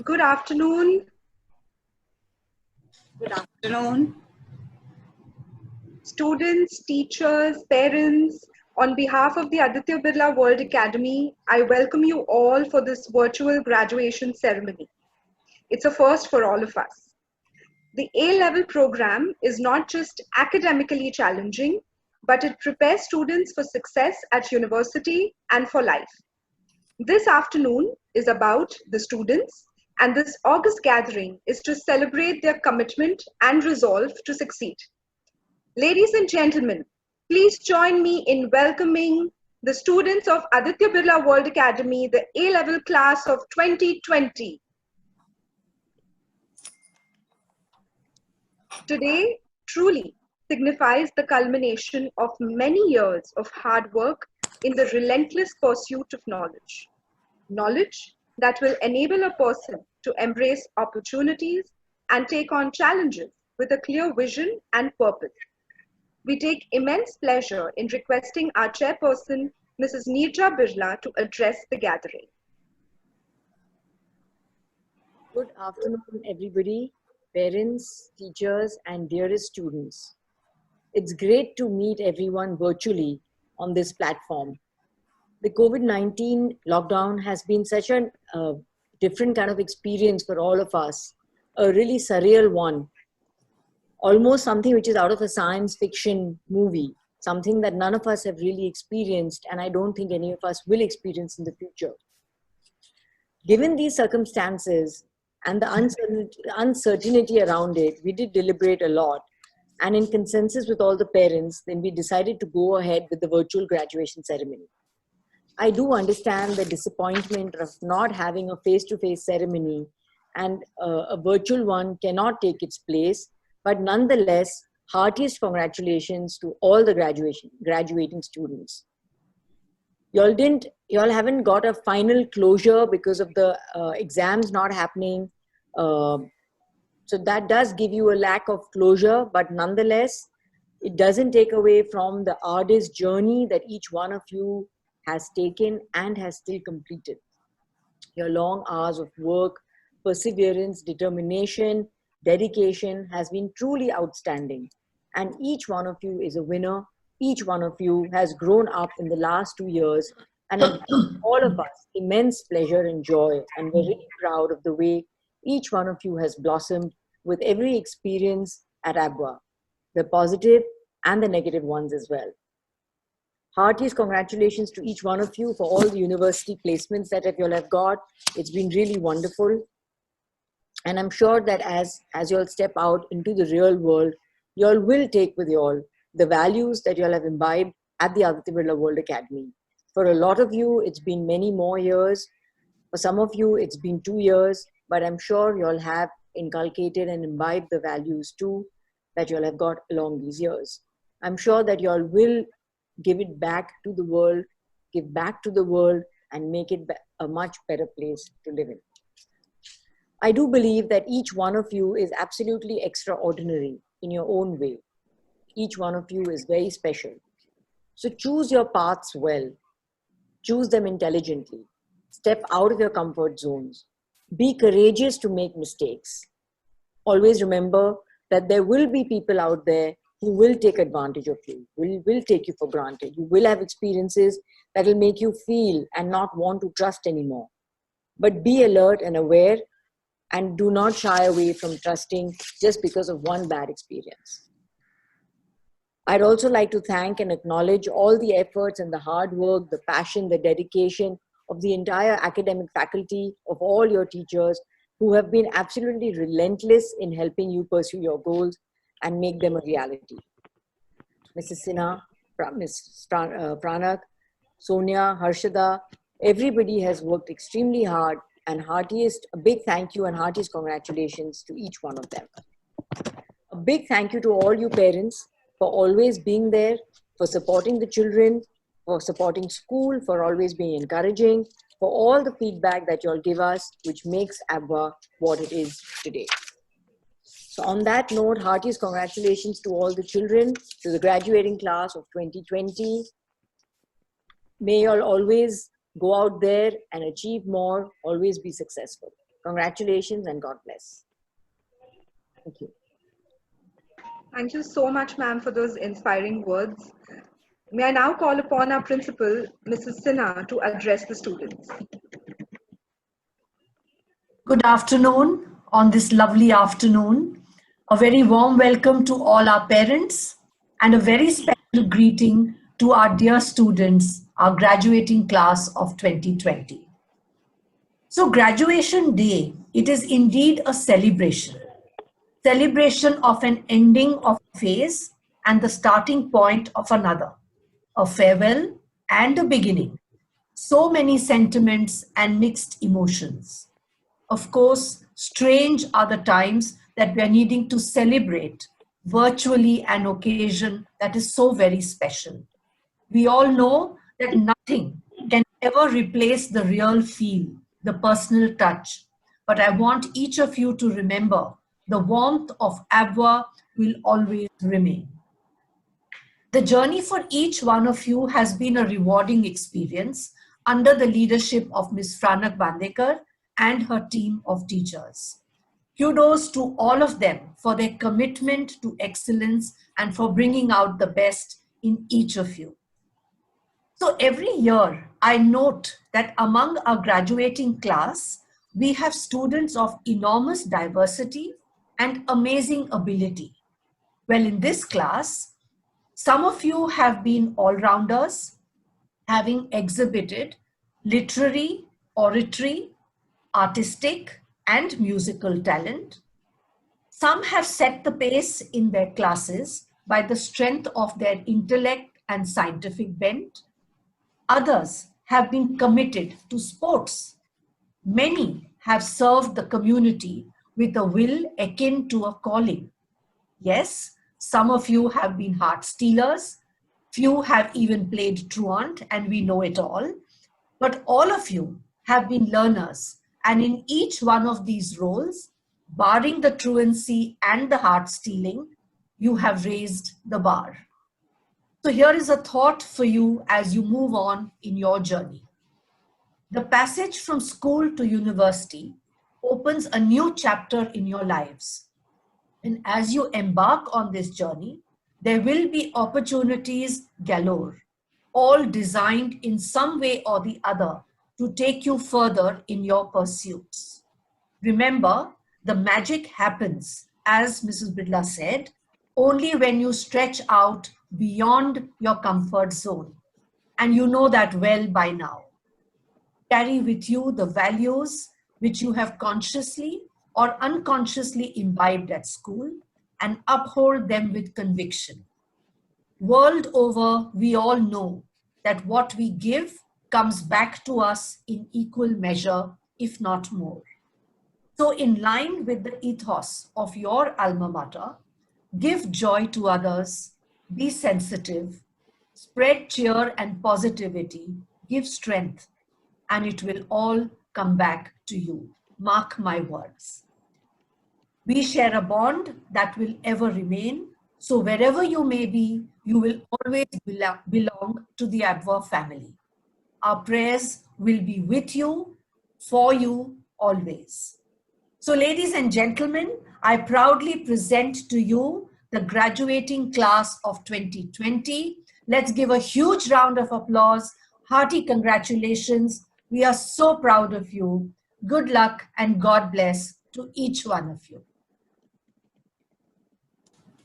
Good afternoon, Good afternoon. students, teachers, parents. On behalf of the Aditya Birla World Academy, I welcome you all for this virtual graduation ceremony. It's a first for all of us. The A level program is not just academically challenging, but it prepares students for success at university and for life. This afternoon is about the students, and this August gathering is to celebrate their commitment and resolve to succeed. Ladies and gentlemen, please join me in welcoming the students of Aditya Birla World Academy, the A-level class of 2020. Today truly signifies the culmination of many years of hard work in the relentless pursuit of knowledge. Knowledge that will enable a person to embrace opportunities and take on challenges with a clear vision and purpose. We take immense pleasure in requesting our chairperson, Mrs. Neerja Birla, to address the gathering. Good afternoon, everybody, parents, teachers, and dearest students. It's great to meet everyone virtually on this platform. The COVID-19 lockdown has been such a different kind of experience for all of us, a really surreal one, almost something which is out of a science fiction movie, something that none of us have really experienced, and I don't think any of us will experience in the future. Given these circumstances and the uncertainty around it, we did deliberate a lot. And in consensus with all the parents, then we decided to go ahead with the virtual graduation ceremony. I do understand the disappointment of not having a face-to-face ceremony, and a virtual one cannot take its place. But nonetheless, heartiest congratulations to all the graduating students. Y'all haven't got a final closure because of the exams not happening. So that does give you a lack of closure, but nonetheless, it doesn't take away from the artist journey that each one of you has taken and has still completed. Your long hours of work, perseverance, determination, dedication has been truly outstanding. And each one of you is a winner. Each one of you has grown up in the last 2 years and has given all of us immense pleasure and joy. And we're really proud of the way each one of you has blossomed with every experience at ABWA, the positive and the negative ones as well. Heartiest congratulations to each one of you for all the university placements that you all have got. It's been really wonderful. And I'm sure that as you all step out into the real world, you all will take with you all the values that you all have imbibed at the Aditya Birla World Academy. For a lot of you, it's been many more years. For some of you, it's been 2 years, but I'm sure you all have inculcated and imbibed the values too that you all have got along these years. I'm sure that you all will give it back to the world, give back to the world, and make it a much better place to live in. I do believe that each one of you is absolutely extraordinary in your own way. Each one of you is very special. So choose your paths well. Choose them intelligently. Step out of your comfort zones. Be courageous to make mistakes. Always remember that there will be people out there who will take advantage of you, will take you for granted. You will have experiences that will make you feel and not want to trust anymore. But be alert and aware, and do not shy away from trusting just because of one bad experience. I'd also like to thank and acknowledge all the efforts and the hard work, the passion, the dedication of the entire academic faculty, of all your teachers who have been absolutely relentless in helping you pursue your goals and make them a reality. Mrs. Sinha, Ms. Pranak, Sonia, Harshada, everybody has worked extremely hard, and a big thank you and heartiest congratulations to each one of them. A big thank you to all you parents for always being there, for supporting the children, for supporting school, for always being encouraging, for all the feedback that you all give us, which makes ABWA what it is today. So on that note, heartiest congratulations to all the children, to the graduating class of 2020. May you all always go out there and achieve more, always be successful. Congratulations and God bless. Thank you. Thank you so much, ma'am, for those inspiring words. May I now call upon our principal, Mrs. Sinha, to address the students. Good afternoon on this lovely afternoon. A very warm welcome to all our parents and a very special greeting to our dear students, our graduating class of 2020. So graduation day, it is indeed a celebration. Celebration of an ending of a phase and the starting point of another. A farewell and a beginning. So many sentiments and mixed emotions. Of course, strange are the times that we are needing to celebrate virtually an occasion that is so very special. We all know that nothing can ever replace the real feel, the personal touch. But I want each of you to remember the warmth of ABWA will always remain. The journey for each one of you has been a rewarding experience under the leadership of Ms. Franak Bandekar and her team of teachers. Kudos to all of them for their commitment to excellence and for bringing out the best in each of you. So every year, I note that among our graduating class, we have students of enormous diversity and amazing ability. Well, in this class, some of you have been all-rounders, having exhibited literary, oratory, artistic, and musical talent. Some have set the pace in their classes by the strength of their intellect and scientific bent. Others have been committed to sports. Many have served the community with a will akin to a calling. Yes, some of you have been heart stealers. Few have even played truant, and we know it all. But all of you have been learners, and in each one of these roles, barring the truancy and the heart stealing, you have raised the bar. So here is a thought for you as you move on in your journey. The passage from school to university opens a new chapter in your lives. And as you embark on this journey, there will be opportunities galore, all designed in some way or the other to take you further in your pursuits. Remember, the magic happens, as Mrs. Bidla said, only when you stretch out beyond your comfort zone. And you know that well by now. Carry with you the values which you have consciously or unconsciously imbibed at school and uphold them with conviction. World over, we all know that what we give comes back to us in equal measure, if not more. So in line with the ethos of your alma mater, give joy to others, be sensitive, spread cheer and positivity, give strength, and it will all come back to you. Mark my words. We share a bond that will ever remain. So wherever you may be, you will always belong to the ABWA family. Our prayers will be with you, for you, always. So ladies and gentlemen, I proudly present to you the graduating class of 2020. Let's give a huge round of applause. Hearty congratulations. We are so proud of you. Good luck and God bless to each one of you.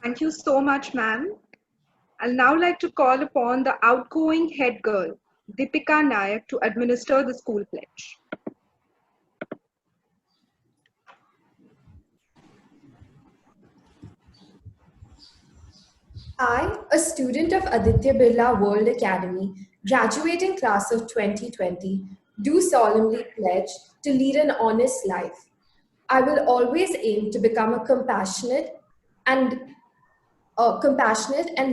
Thank you so much, ma'am. I'll now like to call upon the outgoing head girl, Deepika Nayak, to administer the school pledge. I, a student of Aditya Birla World Academy, graduating class of 2020, do solemnly pledge to lead an honest life. I will always aim to become a compassionate and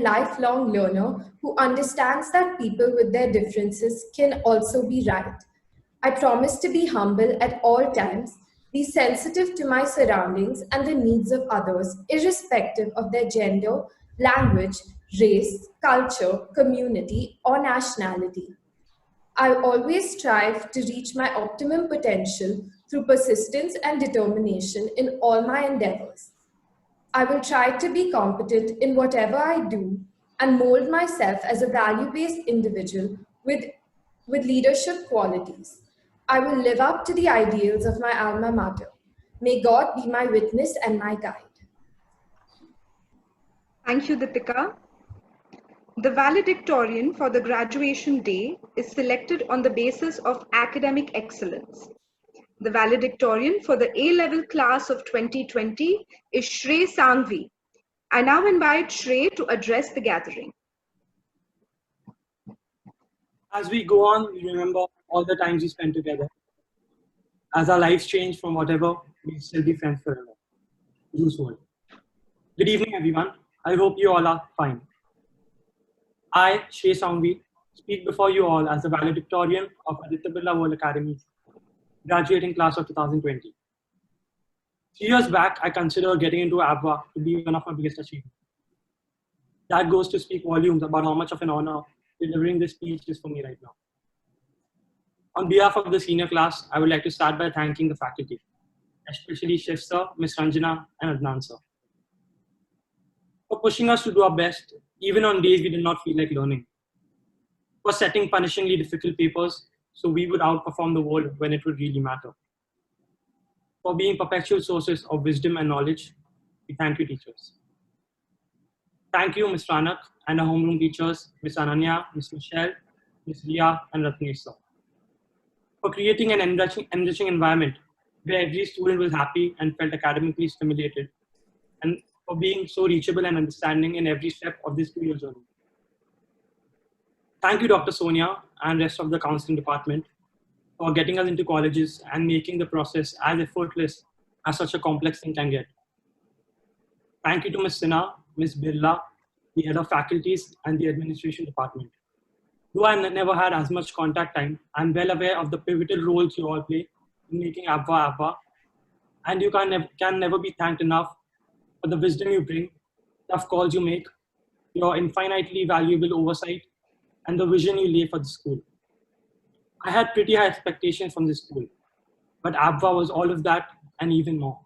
lifelong learner who understands that people with their differences can also be right. I promise to be humble at all times, be sensitive to my surroundings and the needs of others, irrespective of their gender, language, race, culture, community, or nationality. I always strive to reach my optimum potential through persistence and determination in all my endeavors. I will try to be competent in whatever I do and mold myself as a value based individual with leadership qualities. I will live up to the ideals of my alma mater. May God be my witness and my guide. Thank you, Deepika. The valedictorian for the graduation day is selected on the basis of academic excellence. The valedictorian for the A-level class of 2020 is Shrey Sangvi. I now invite Shrey to address the gathering. As we go on, we remember all the times we spent together. As our lives change from whatever, we'll still be friends forever. Bruce Ward. Good evening, everyone. I hope you all are fine. I, Shrey Sangvi, speak before you all as the valedictorian of Aditya Birla World Academy's graduating class of 2020. 3 years back, I considered getting into ABWA to be one of my biggest achievements. That goes to speak volumes about how much of an honor delivering this speech is for me right now. On behalf of the senior class, I would like to start by thanking the faculty, especially Shiv sir, Ms. Ranjana, and Adnan sir, for pushing us to do our best, even on days we did not feel like learning, for setting punishingly difficult papers so we would outperform the world when it would really matter, for being perpetual sources of wisdom and knowledge. We thank you, teachers. Thank you, Ms. Ranak, and our homeroom teachers, Ms. Ananya, Ms. Michelle, Ms. Ria, and Ratnesh sir, for creating an enriching environment where every student was happy and felt academically stimulated, and for being so reachable and understanding in every step of this 2-year journey. Thank you, Dr. Sonia and rest of the counseling department for getting us into colleges and making the process as effortless as such a complex thing can get. Thank you to Ms. Sinha, Ms. Birla, the head of faculties, and the administration department. Though I never had as much contact time, I'm well aware of the pivotal roles you all play in making ABWA, and you can never be thanked enough for the wisdom you bring, tough calls you make, your infinitely valuable oversight, and the vision you lay for the school. I had pretty high expectations from this school, but ABWA was all of that and even more.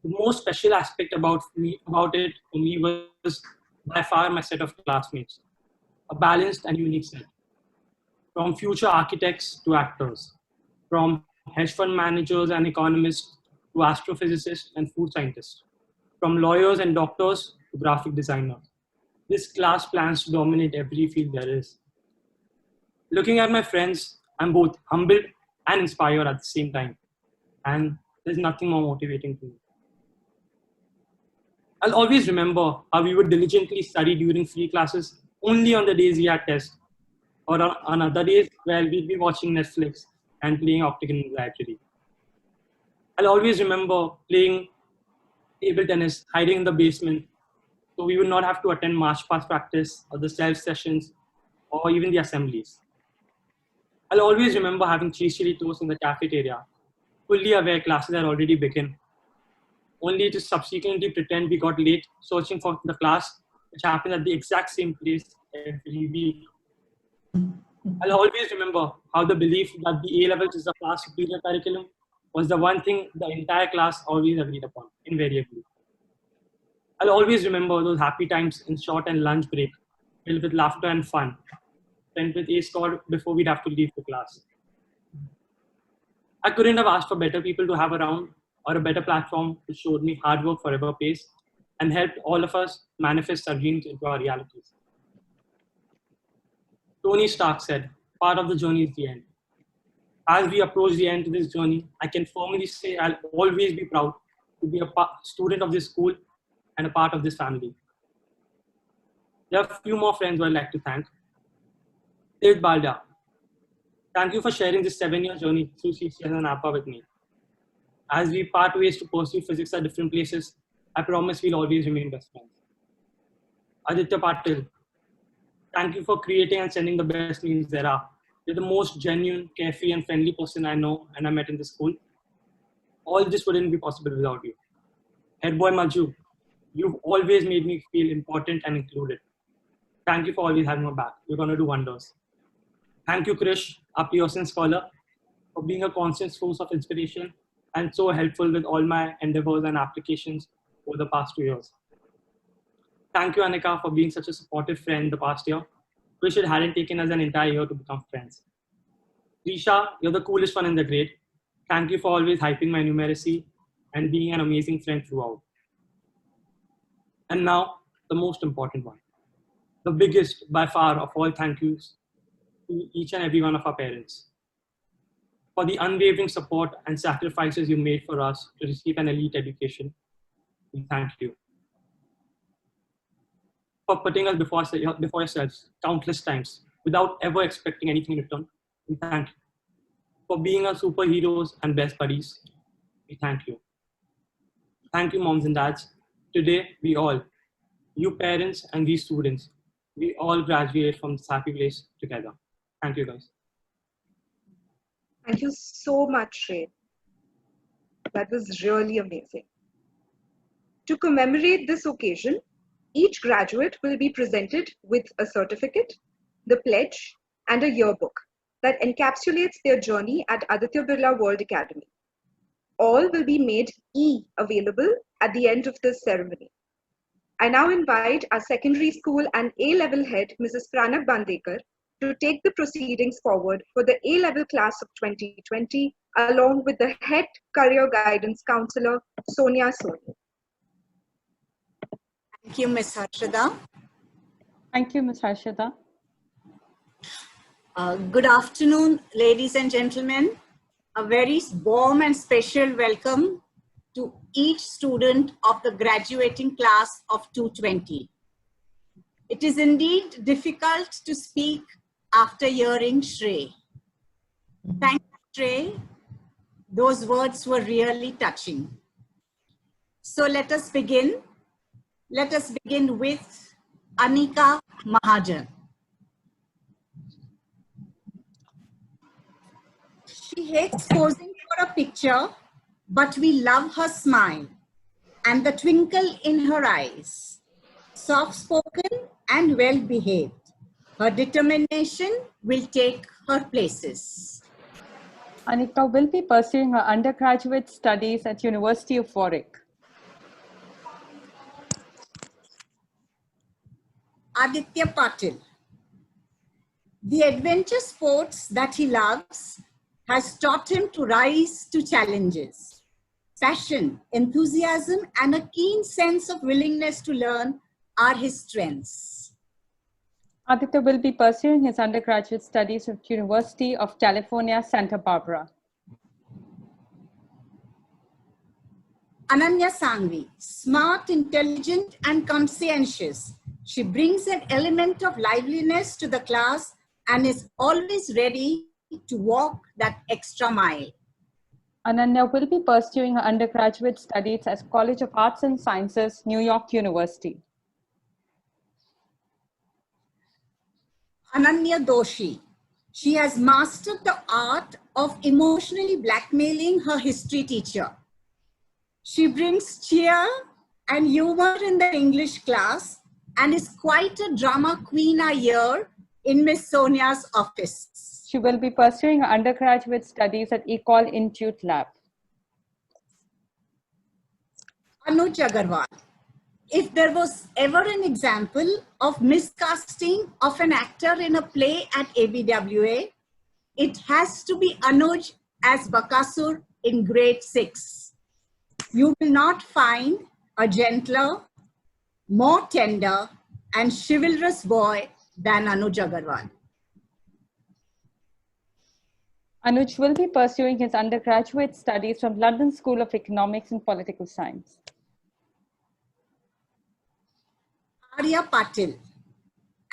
The most special aspect about it for me was by far my set of classmates, a balanced and unique set. From future architects to actors, from hedge fund managers and economists to astrophysicists and food scientists, from lawyers and doctors to graphic designers. This class plans to dominate every field there is. Looking at my friends, I'm both humbled and inspired at the same time, and there's nothing more motivating to me. I'll always remember how we would diligently study during free classes only on the days we had tests, or on other days where we'd be watching Netflix and playing Optic in the library. I'll always remember playing table tennis, hiding in the basement, so we would not have to attend march past practice or the self sessions or even the assemblies. I'll always remember having cheese chili toast in the cafeteria, fully aware classes had already begun, only to subsequently pretend we got late searching for the class, which happened at the exact same place every week. I'll always remember how the belief that the A-levels is a class superior curriculum was the one thing the entire class always agreed upon, invariably. I'll always remember those happy times in short and lunch break, filled with laughter and fun, spent with A squad before we'd have to leave the class. I couldn't have asked for better people to have around or a better platform to show me hard work forever pays and helped all of us manifest our dreams into our realities. Tony Stark said, part of the journey is the end. As we approach the end of this journey, I can firmly say I'll always be proud to be a student of this school and a part of this family. There are a few more friends who I'd like to thank. David Balda, thank you for sharing this 7-year journey through CCS and ABWA with me. As we part ways to pursue physics at different places, I promise we'll always remain best friends. Aditya Patil, thank you for creating and sending the best memes there are. You're the most genuine, carefree, and friendly person I know and I met in the school. All this wouldn't be possible without you. Headboy Maju, you've always made me feel important and included. Thank you for always having my back. You're going to do wonders. Thank you, Krish, our Pearson scholar, for being a constant source of inspiration and so helpful with all my endeavors and applications over the past 2 years. Thank you, Anika, for being such a supportive friend the past year. Wish it hadn't taken us an entire year to become friends. Risha, you're the coolest one in the grade. Thank you for always hyping my numeracy and being an amazing friend throughout. And now, the most important one. The biggest, by far, of all thank yous to each and every one of our parents for the unwavering support and sacrifices you made for us to receive an elite education. We thank you. For putting us before yourselves countless times without ever expecting anything in return. We thank you. For being our superheroes and best buddies. We thank you. Thank you, moms and dads. Today, we all, you parents and these students, we all graduate from this happy place together. Thank you, guys. Thank you so much, Shrey. That was really amazing. To commemorate this occasion, each graduate will be presented with a certificate, the pledge, and a yearbook that encapsulates their journey at Aditya Birla World Academy. All will be made available at the end of this ceremony. I now invite our secondary school and A-level head, Mrs. Pranab Bandekar, to take the proceedings forward for the A-level class of 2020, along with the head career guidance counselor, Sonia Soni. Thank you, Ms. Harshada. Thank you, Ms. Harshada. Good afternoon, ladies and gentlemen. A very warm and special welcome to each student of the graduating class of 220. It is indeed difficult to speak after hearing Shrey. Thank you, Shrey. Those words were really touching. So let us begin. Let us begin with Anika Mahajan. She hates posing for a picture, but we love her smile and the twinkle in her eyes. Soft-spoken and well-behaved. Her determination will take her places. Anika will be pursuing her undergraduate studies at University of Warwick. Aditya Patil. The adventure sports that he loves has taught him to rise to challenges. Passion, enthusiasm, and a keen sense of willingness to learn are his strengths. Aditya will be pursuing his undergraduate studies at University of California, Santa Barbara. Ananya Sangvi, smart, intelligent, and conscientious. She brings an element of liveliness to the class and is always ready to walk that extra mile. Ananya will be pursuing her undergraduate studies at College of Arts and Sciences, New York University. Ananya Doshi. She has mastered the art of emotionally blackmailing her history teacher. She brings cheer and humor in the English class and is quite a drama queen a year in Miss Sonia's office. She will be pursuing her undergraduate studies at Ecole Institute Lab. Anuj Agarwal. If there was ever an example of miscasting of an actor in a play at ABWA, it has to be Anuj as Bakasur in grade 6. You will not find a gentler, more tender, and chivalrous boy than Anuj Agarwal. Anuj will be pursuing his undergraduate studies from London School of Economics and Political Science. Arya Patil,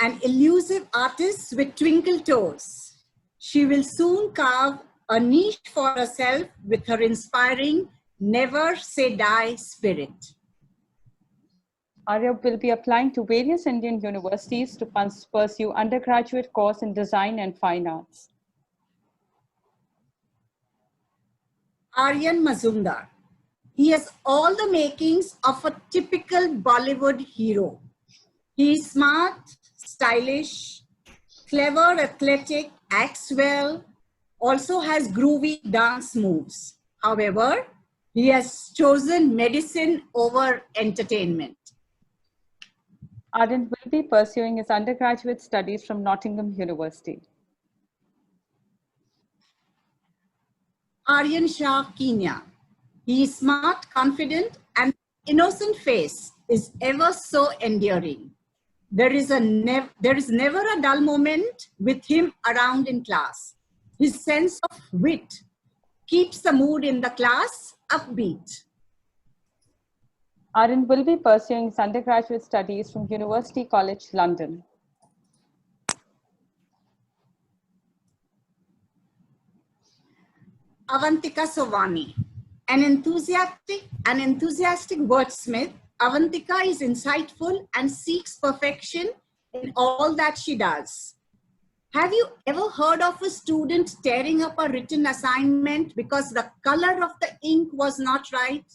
an elusive artist with twinkle toes. She will soon carve a niche for herself with her inspiring never say die spirit. Arya will be applying to various Indian universities to pursue undergraduate course in design and fine arts. Aryan Mazumdar. He has all the makings of a typical Bollywood hero. He is smart, stylish, clever, athletic, acts well, also has groovy dance moves. However, he has chosen medicine over entertainment. Aryan will be pursuing his undergraduate studies from Nottingham University. Aryan Shah, Kenya. He is smart, confident, and innocent face is ever so endearing. There is never a dull moment with him around in class. His sense of wit keeps the mood in the class upbeat. Aryan will be pursuing his undergraduate studies from University College London. Avantika Sovani. An enthusiastic wordsmith, Avantika is insightful and seeks perfection in all that she does. Have you ever heard of a student tearing up a written assignment because the color of the ink was not right?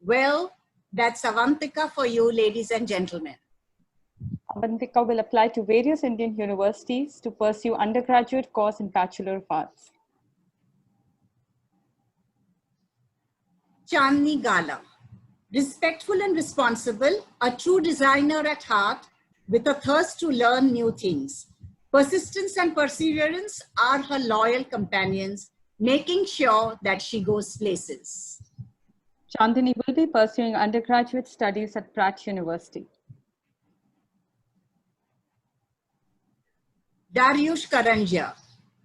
Well, that's Avantika for you, ladies and gentlemen. Avantika will apply to various Indian universities to pursue undergraduate course in Bachelor of Arts. Chandni Gala. Respectful and responsible, a true designer at heart with a thirst to learn new things. Persistence and perseverance are her loyal companions, making sure that she goes places. Chandini will be pursuing undergraduate studies at Pratt University. Dariush Karanjia.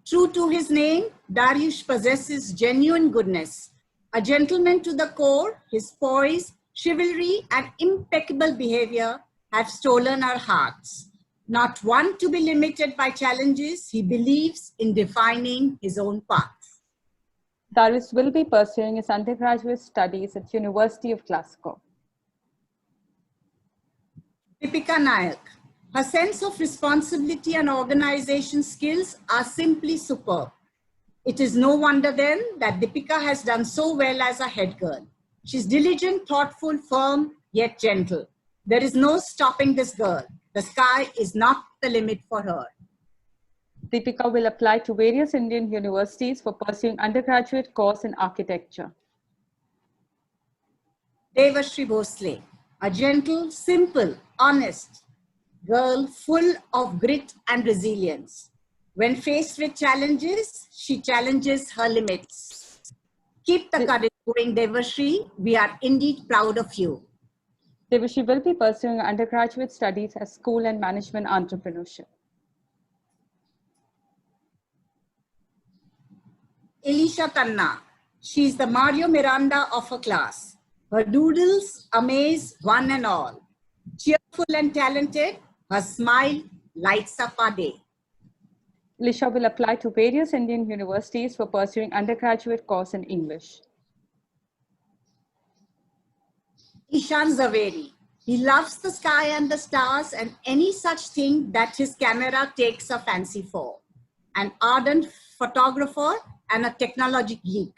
True to his name, Dariush possesses genuine goodness. A gentleman to the core, his poise, chivalry, and impeccable behavior have stolen our hearts. Not one to be limited by challenges, he believes in defining his own path. Darius will be pursuing his undergraduate studies at University of Glasgow. Deepika Nayak. Her sense of responsibility and organization skills are simply superb. It is no wonder then that Deepika has done so well as a head girl. She's diligent, thoughtful, firm, yet gentle. There is no stopping this girl. The sky is not the limit for her. Deepika will apply to various Indian universities for pursuing undergraduate course in architecture. Devashri Bhosle, a gentle, simple, honest girl full of grit and resilience. When faced with challenges, she challenges her limits. Keep the courage going, Devashri. We are indeed proud of you. Devashri will be pursuing undergraduate studies as school and management entrepreneurship. Elisha Tanna. She is the Mario Miranda of her class. Her doodles amaze one and all. Cheerful and talented, her smile lights up our day. Lisha will apply to various Indian universities for pursuing undergraduate course in English. Ishan Zaveri. He loves the sky and the stars and any such thing that his camera takes a fancy for. An ardent photographer and a technology geek.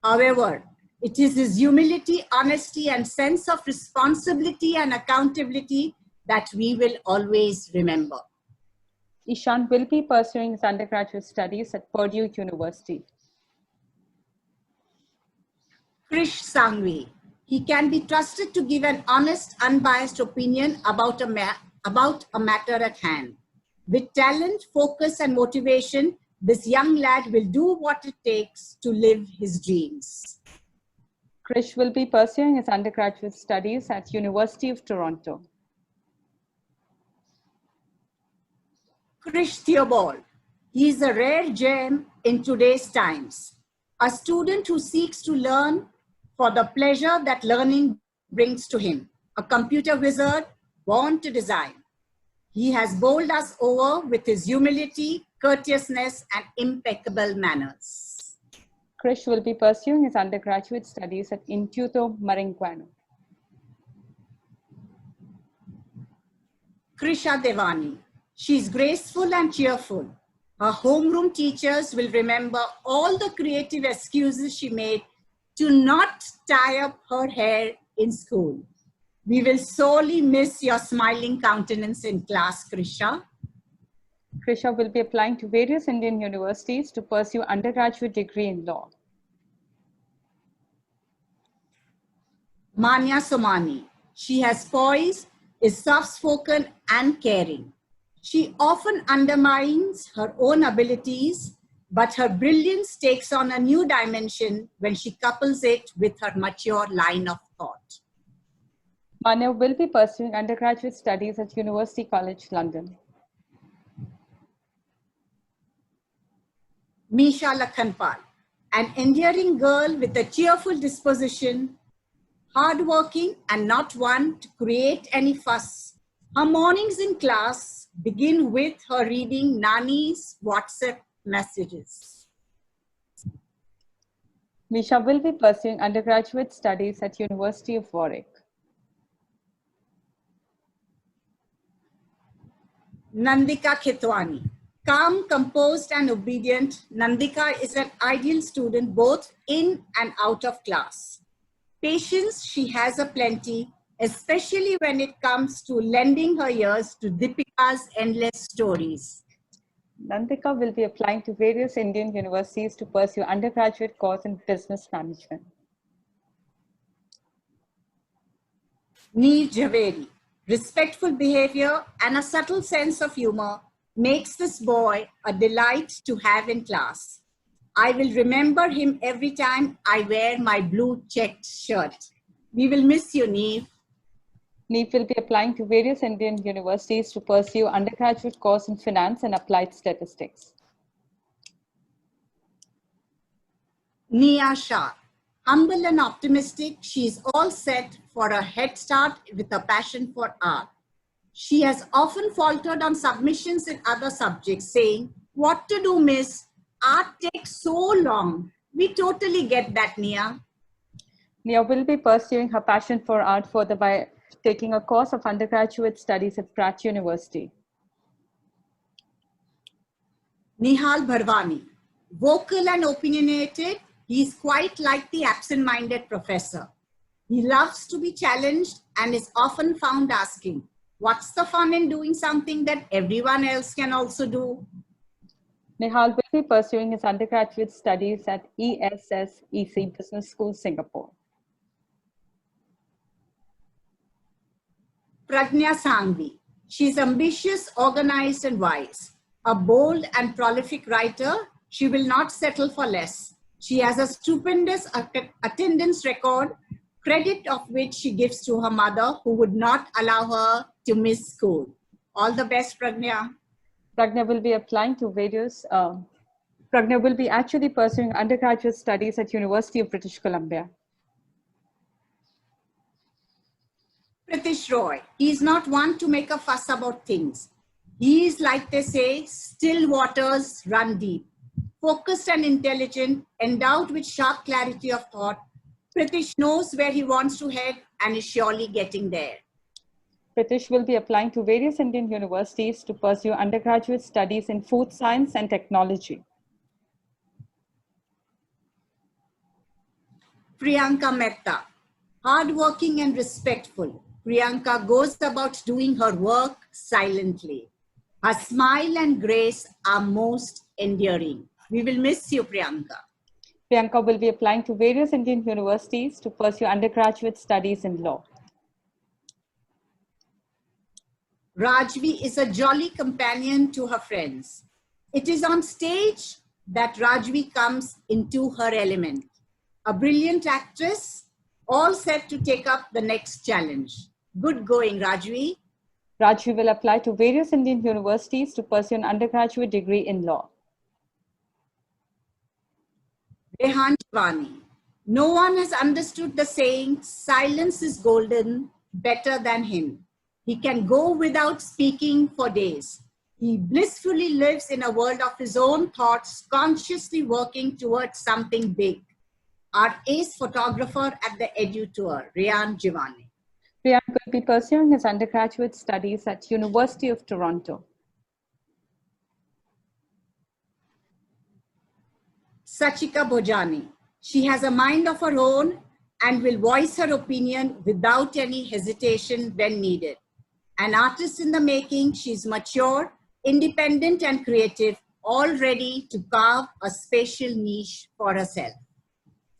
However, it is his humility, honesty, and sense of responsibility and accountability that we will always remember. Ishan will be pursuing his undergraduate studies at Purdue University. Krish Sangvi. He can be trusted to give an honest, unbiased opinion about a matter at hand. With talent, focus, and motivation, this young lad will do what it takes to live his dreams. Krish will be pursuing his undergraduate studies at University of Toronto. Krish Theobald. He is a rare gem in today's times. A student who seeks to learn for the pleasure that learning brings to him. A computer wizard born to design. He has bowled us over with his humility, courteousness, and impeccable manners. Krish will be pursuing his undergraduate studies at Instituto Maringuano. Krisha Devani. She is graceful and cheerful. Her homeroom teachers will remember all the creative excuses she made to not tie up her hair in school. We will sorely miss your smiling countenance in class, Krisha. Krisha will be applying to various Indian universities to pursue undergraduate degree in law. Manya Somani. She has poise, is soft-spoken and caring. She often undermines her own abilities, but her brilliance takes on a new dimension when she couples it with her mature line of thought. Manya will be pursuing undergraduate studies at University College London. Misha Lakhanpal, an endearing girl with a cheerful disposition, hardworking and not one to create any fuss. Her mornings in class begin with her reading Nani's WhatsApp messages. Misha will be pursuing undergraduate studies at University of Warwick. Nandika Khitwani. Calm, composed and obedient, Nandika is an ideal student both in and out of class. Patience she has aplenty, especially when it comes to lending her ears to Deepika's endless stories. Nandika will be applying to various Indian universities to pursue undergraduate course in business management. Neer Javeri. Respectful behavior and a subtle sense of humor makes this boy a delight to have in class. I will remember him every time I wear my blue checked shirt. We will miss you, Neer. Neer will be applying to various Indian universities to pursue undergraduate course in finance and applied statistics. Nia Shah. Humble and optimistic, she is all set for a head start with a passion for art. She has often faltered on submissions in other subjects, saying, "What to do, miss? Art takes so long." We totally get that, Nia. Nia will be pursuing her passion for art further by taking a course of undergraduate studies at Pratt University. Nihal Bharwani. Vocal and opinionated, he is quite like the absent-minded professor. He loves to be challenged and is often found asking, "What's the fun in doing something that everyone else can also do?" Nihal will be pursuing his undergraduate studies at ESSEC Business School, Singapore. Pragnya Sangvi. She is ambitious, organized, and wise. A bold and prolific writer, she will not settle for less. She has a stupendous attendance record, credit of which she gives to her mother, who would not allow her to miss school. All the best, Pragnya. Pragnya will be applying to various, Pragnya will be actually pursuing undergraduate studies at University of British Columbia. Pritish Roy. He is not one to make a fuss about things. He is, like they say, still waters run deep. Focused and intelligent, endowed with sharp clarity of thought, Pritish knows where he wants to head and is surely getting there. Pritish will be applying to various Indian universities to pursue undergraduate studies in food science and technology. Priyanka Mehta. Hardworking and respectful, Priyanka goes about doing her work silently. Her smile and grace are most endearing. We will miss you, Priyanka. Priyanka will be applying to various Indian universities to pursue undergraduate studies in law. Rajvi is a jolly companion to her friends. It is on stage that Rajvi comes into her element. A brilliant actress, all set to take up the next challenge. Good going, Rajvi. Rajvi will apply to various Indian universities to pursue an undergraduate degree in law. Rehan Shivani. No one has understood the saying, "Silence is golden," better than him. He can go without speaking for days. He blissfully lives in a world of his own thoughts, consciously working towards something big. Our ace photographer at the Edu Tour, Rehan Shivani. Rehan will be pursuing his undergraduate studies at University of Toronto. Sachika Bhojani. She has a mind of her own and will voice her opinion without any hesitation when needed. An artist in the making, she's mature, independent and creative, all ready to carve a special niche for herself.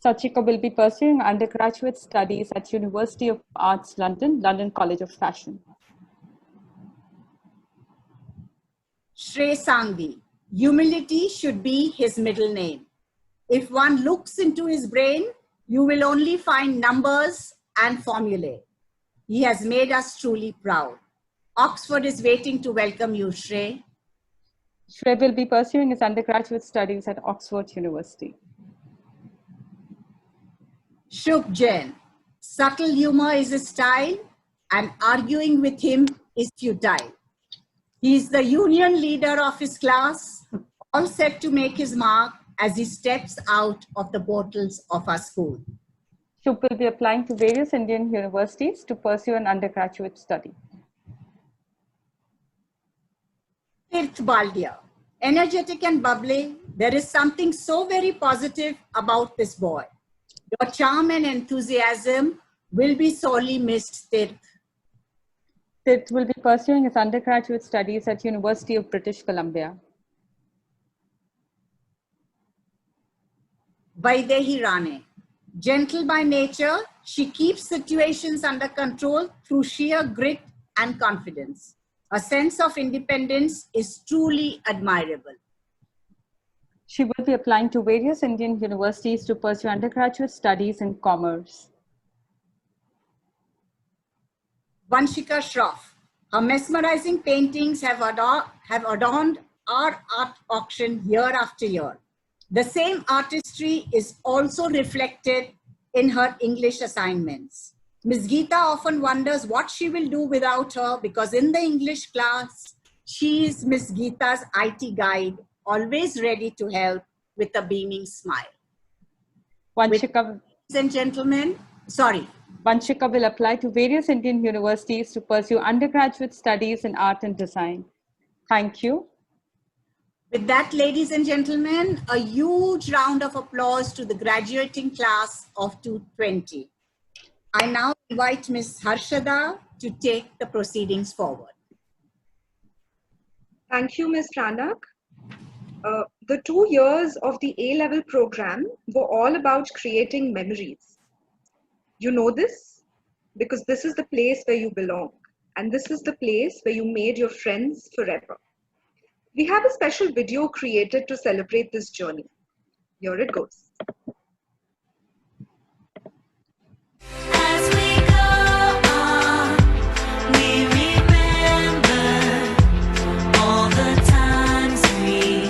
Sachika will be pursuing undergraduate studies at University of Arts London, London College of Fashion. Shrey Sangvi, humility should be his middle name. If one looks into his brain, you will only find numbers and formulae. He has made us truly proud. Oxford is waiting to welcome you, Shrey. Shrey will be pursuing his undergraduate studies at Oxford University. Shubh Jain, subtle humor is his style and arguing with him is futile. He is the union leader of his class, all set to make his mark as he steps out of the portals of our school. Shubh will be applying to various Indian universities to pursue an undergraduate study. Tirth Baldia, energetic and bubbly, there is something so very positive about this boy. Your charm and enthusiasm will be sorely missed, Tirth. Tirth will be pursuing his undergraduate studies at University of British Columbia. Vaidehi Rane, gentle by nature, she keeps situations under control through sheer grit and confidence. A sense of independence is truly admirable. She will be applying to various Indian universities to pursue undergraduate studies in commerce. Vanshika Shroff, her mesmerizing paintings have adorned our art auction year after year. The same artistry is also reflected in her English assignments. Ms. Geeta often wonders what she will do without her because in the English class, she is Ms. Geeta's IT guide, always ready to help with a beaming smile. Vanshika will apply to various Indian universities to pursue undergraduate studies in art and design. Thank you. With that, ladies and gentlemen, a huge round of applause to the graduating class of 220. I now invite Ms. Harshada to take the proceedings forward. Thank you, Ms. Ranak. The 2 years of the A-level program were all about creating memories. You know this because this is the place where you belong, and this is the place where you made your friends forever. We have a special video created to celebrate this journey. Here it goes. As we go on, we remember all the times we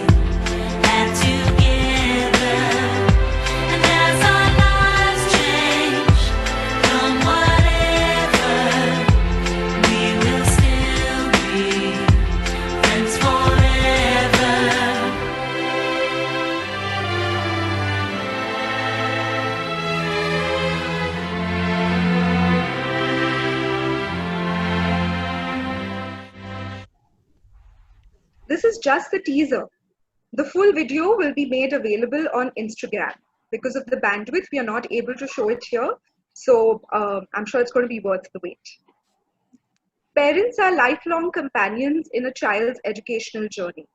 had together. And as our lives change from whatever, we will still be friends forever. This is just the teaser. The full video will be made available on Instagram. Because of the bandwidth, we are not able to show it here. So I'm sure it's going to be worth the wait. Parents are lifelong companions in a child's educational journey.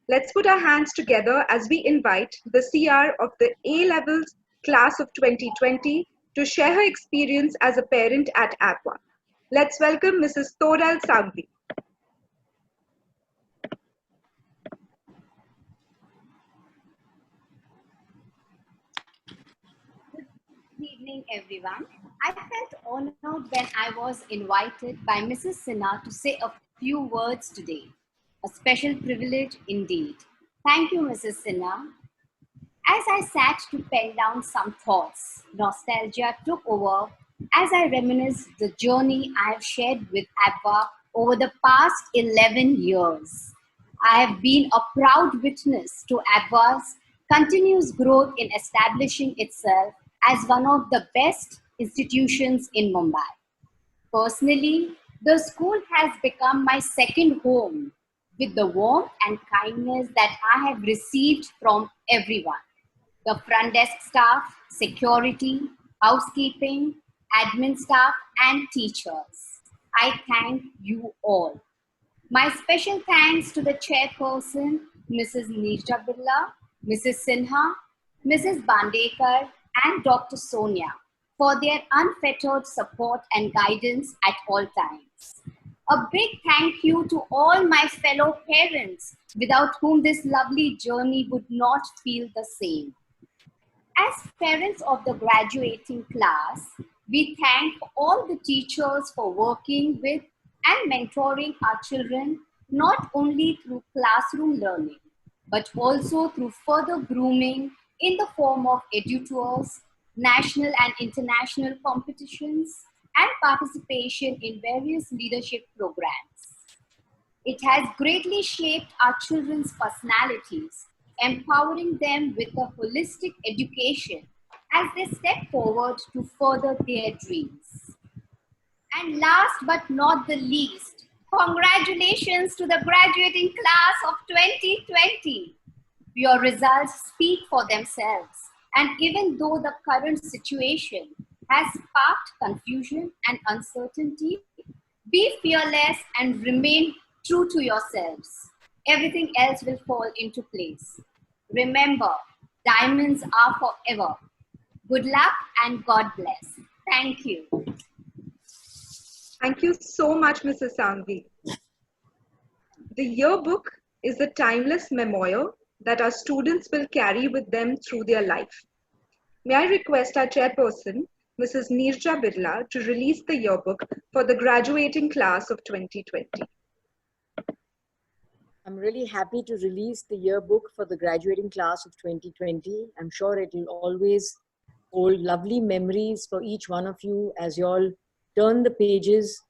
Let's put our hands together as we invite the CR of the A-Levels class of 2020 to share her experience as a parent at APWA. Let's welcome Mrs. Toral Sangvi. Good evening, everyone. I felt honored when I was invited by Mrs. Sinha to say a few words today. A special privilege indeed. Thank you, Mrs. Sinha. As I sat to pen down some thoughts, nostalgia took over as I reminisced the journey I have shared with APWA over the past 11 years. I have been a proud witness to APWA's continuous growth in establishing itself as one of the best institutions in Mumbai. Personally, the school has become my second home with the warmth and kindness that I have received from everyone. The front desk staff, security, housekeeping, admin staff, and teachers. I thank you all. My special thanks to the chairperson, Mrs. Neerja Birla, Mrs. Sinha, Mrs. Bandekar, and Dr. Sonia for their unfettered support and guidance at all times. A big thank you to all my fellow parents, without whom this lovely journey would not feel the same. As parents of the graduating class, we thank all the teachers for working with and mentoring our children, not only through classroom learning, but also through further grooming in the form of edutors, national and international competitions, and participation in various leadership programs. It has greatly shaped our children's personalities, empowering them with a holistic education as they step forward to further their dreams. And last but not the least, congratulations to the graduating class of 2020. Your results speak for themselves. And even though the current situation has sparked confusion and uncertainty, be fearless and remain true to yourselves. Everything else will fall into place. Remember, diamonds are forever. Good luck and God bless. Thank you. Thank you so much, Mrs. Sangvi. The yearbook is the timeless memoir that our students will carry with them through their life. May I request our chairperson, Mrs. Neerja Birla, to release the yearbook for the graduating class of 2020. I'm really happy to release the yearbook for the graduating class of 2020. I'm sure it will always hold lovely memories for each one of you as you all turn the pages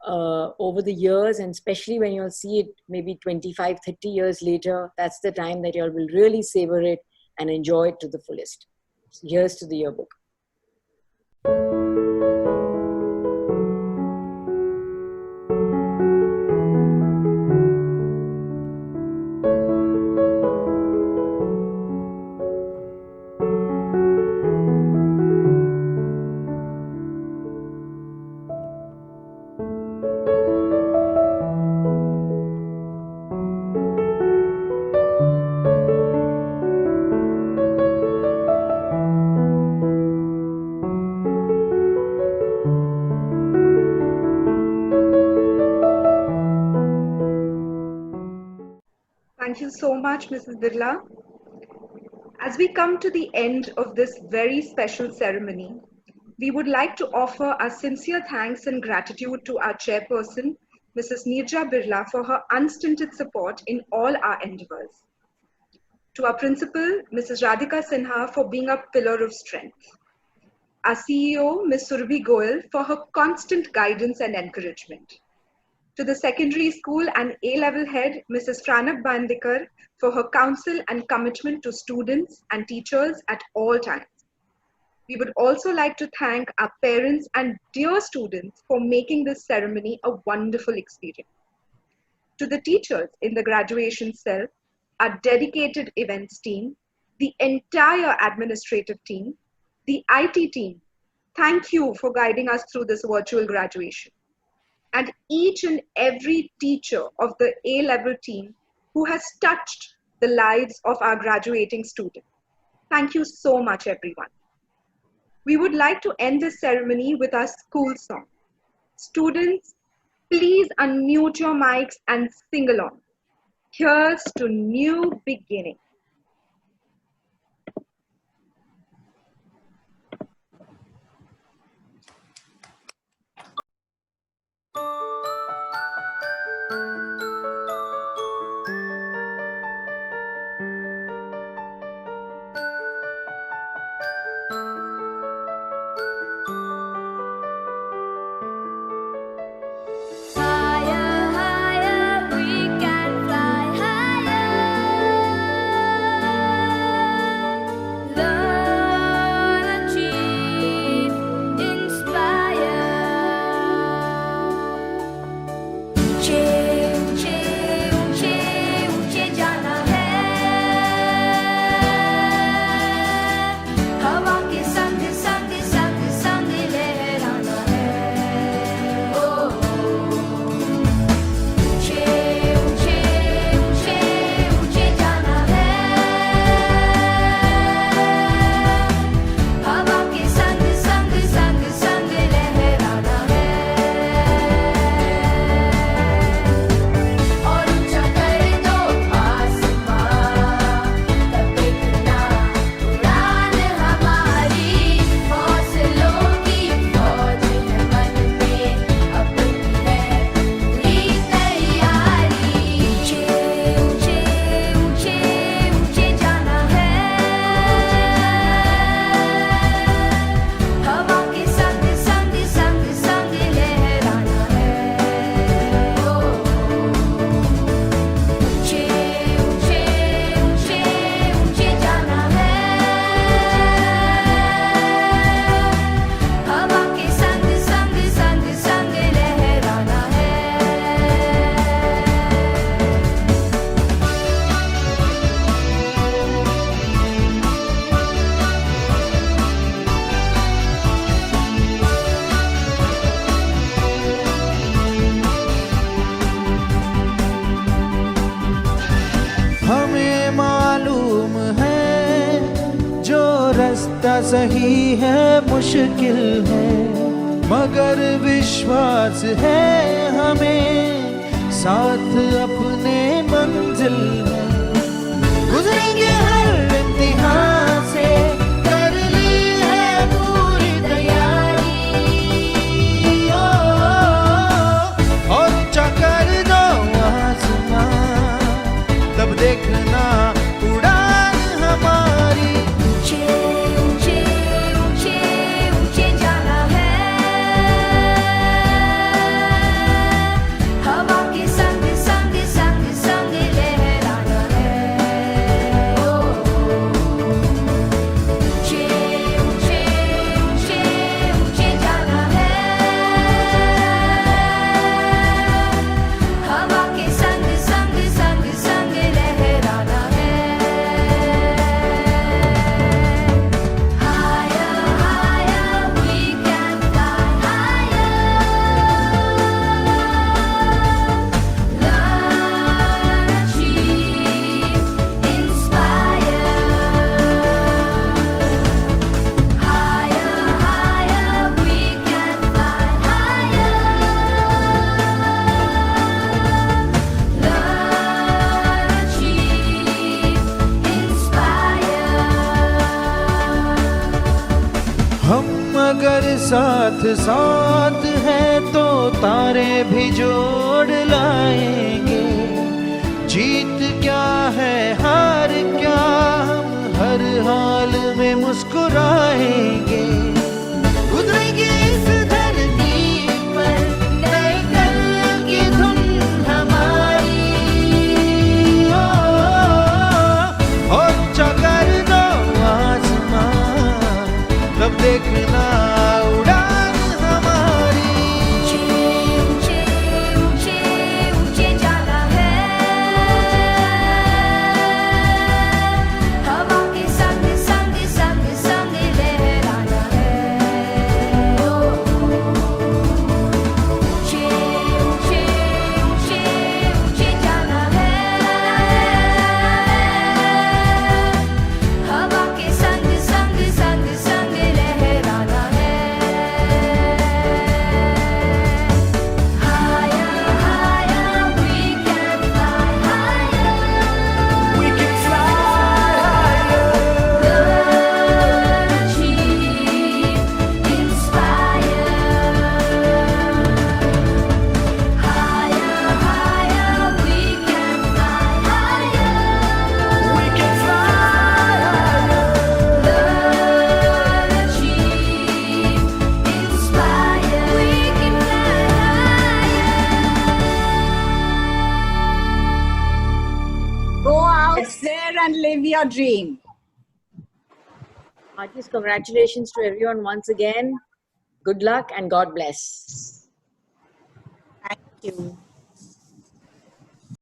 over the years, and especially when you'll see it maybe 25, 30 years later. That's the time that you all will really savor it and enjoy it to the fullest. So here's to the yearbook. Thank you so much, Mrs. Birla. As we come to the end of this very special ceremony, we would like to offer our sincere thanks and gratitude to our chairperson, Mrs. Neerja Birla, for her unstinted support in all our endeavors. To our principal, Mrs. Radhika Sinha, for being a pillar of strength. Our CEO, Ms. Surabhi Goyal, for her constant guidance and encouragement. To the secondary school and A-level head, Mrs. Pranab Bandekar, for her counsel and commitment to students and teachers at all times. We would also like to thank our parents and dear students for making this ceremony a wonderful experience. To the teachers in the graduation cell, our dedicated events team, the entire administrative team, the IT team, thank you for guiding us through this virtual graduation. And each and every teacher of the A-level team who has touched the lives of our graduating students. Thank you so much, everyone. We would like to end this ceremony with our school song. Students, please unmute your mics and sing along. Here's to New Beginning. Higher, higher, we can fly higher. Learn, achieve, inspire. सही है मुश्किल है, मगर विश्वास है हमें, साथ अपने मंजिल है। गुजरेंगे हर इम्तिहान से, कर ली है पूरी तैयारी। और ऊंचा कर दो आसमान, तब देखना उड़ान हमारी। ऊंचे ऊंचे ऊंचे ऊंचे जाना है, हवा के संग संग संग संग लहराना है। ओ ऊंचे ऊंचे ऊंचे ऊंचे जाना है, हवा के संग संग संग संग लहराना है। Higher, higher, we can fly higher. Learn, achieve, inspire. Higher, higher, we can fly higher. Learn, achieve, inspire. हम अगर साथ साथ हैं तो तारे भी जोड़ लाएंगे। जीत क्या है हार क्या, हम हर हाल में मुस्कुराएंगे। गुजरेंगे इस धरती पर नए कल की धुन हमारी। और चकर दो आसमान, तब देखना उड़ान हमारी। ऊंचे ऊंचे ऊंचे जाना है, हवा के संग संग संग संग लहराना है। ओ ऊंचे ऊंचे ऊंचे ऊंचे जाना है, हवा के संग संग संग संग लहराना है। Higher, higher, we can fly higher. We can fly higher. Learn, achieve, inspire. Higher, higher, we can fly higher. We can fly higher. Learn, achieve, inspire. We can fly higher. Go out there and live your dream. Heartiest congratulations to everyone once again. Good luck and God bless. Thank you.